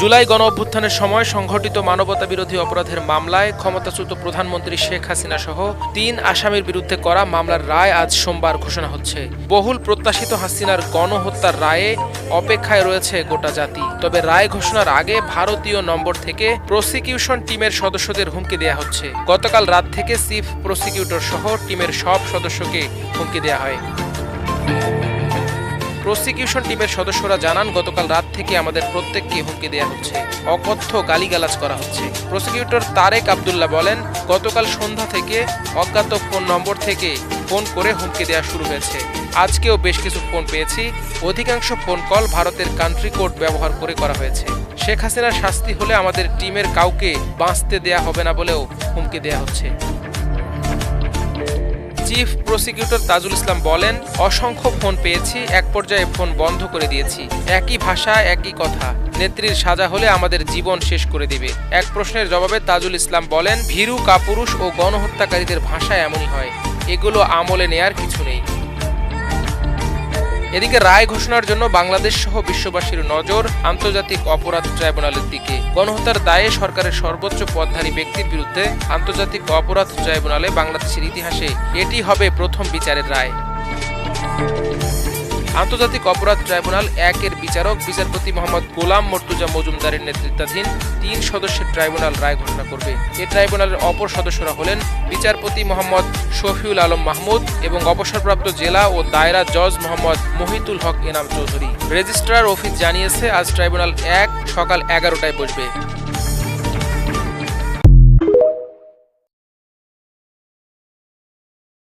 জুলাই গণঅভ্যুত্থানের সময় সংঘটিত মানবতাবিরোধী অপরাধের মামলায় ক্ষমতাচ্যুত প্রধানমন্ত্রী শেখ হাসিনা সহ ৩ আসামির বিরুদ্ধে করা মামলার রায় আজ সোমবার ঘোষণা হচ্ছে। বহুল প্রত্যাশিত হাসিনার গণহত্যার রায়ে অপেক্ষায় রয়েছে গোটা জাতি। তবে রায় ঘোষণার আগে ভারতীয় নম্বর থেকে প্রসিকিউশন টিমের সদস্যদের হুমকি দেওয়া হচ্ছে। গতকাল রাত থেকে চিফ প্রসিকিউটর সহ টিমের সব সদস্যকে হুমকি দেওয়া হয়। প্রসিকিউশন টিমের সদস্যরা জানান, গতকাল রাত থেকে আমাদের প্রত্যেককে হুমকি দেওয়া হচ্ছে, অকথ্য গালিগালাজ করা হচ্ছে। প্রসিকিউটর তারেক আব্দুল্লাহ বলেন, গতকাল সন্ধ্যা থেকে অজ্ঞাত ফোন নম্বর থেকে ফোন করে হুমকি দেওয়া শুরু হয়েছে। আজকেও বেশ কিছু ফোন পেয়েছি। অধিকাংশ ফোন কল ভারতের কান্ট্রি কোড ব্যবহার করে করা হয়েছে। শেখ হাসিনার শাস্তি হলে আমাদের টিমের কাউকে বাঁচতে দেয়া হবে না বলেও হুমকি দেওয়া হচ্ছে। চিফ প্রসিকিউটর তাজুল ইসলাম বলেন, অসংখ্য ফোন পেয়েছি, এক পর্যায়ে ফোন বন্ধ করে দিয়েছি। একই ভাষা, একই কথা। নেত্রীর সাজা হলে আমাদের জীবন শেষ করে দিবে। এক প্রশ্নের জবাবে তাজুল ইসলাম বলেন, ভীরু কাপুরুষ ও গণহত্যাকারীদের ভাষা এমনই হয়, এগুলো আমলে নেয়ার কিছু নেই। এদিকে রায় ঘোষণার জন্য বাংলাদেশ সহ বিশ্ববাসীর নজর আন্তর্জাতিক অপরাধ ট্রাইব্যুনালের দিকে। গণহত্যার দায়ে সরকারের সর্বোচ্চ পদধারী ব্যক্তির বিরুদ্ধে আন্তর্জাতিক অপরাধ ট্রাইব্যুনালে বাংলাদেশের ইতিহাসে এটি হবে প্রথম বিচারের রায়। আন্তর্জাতিক অপরাধ ট্রাইব্যুনাল ১-এর বিচারক বিচারপতি মোহাম্মদ গোলাম মর্তুজা মজুমদারের নেতৃত্বাধীন ৩ সদস্যের ট্রাইব্যুনাল রায় ঘোষণা করবে। এ ট্রাইব্যুনালের অপর সদস্যরা হলেন বিচারপতি মোহাম্মদ শফিউল আলম মাহমুদ এবং অবসরপ্রাপ্ত জেলা ও দায়রা জজ মোহাম্মদ মহিতুল হক এনাম চৌধুরী। রেজিস্ট্রার অফিস জানিয়েছে, আজ ট্রাইব্যুনাল ১ সকাল ১১টায় বসবে।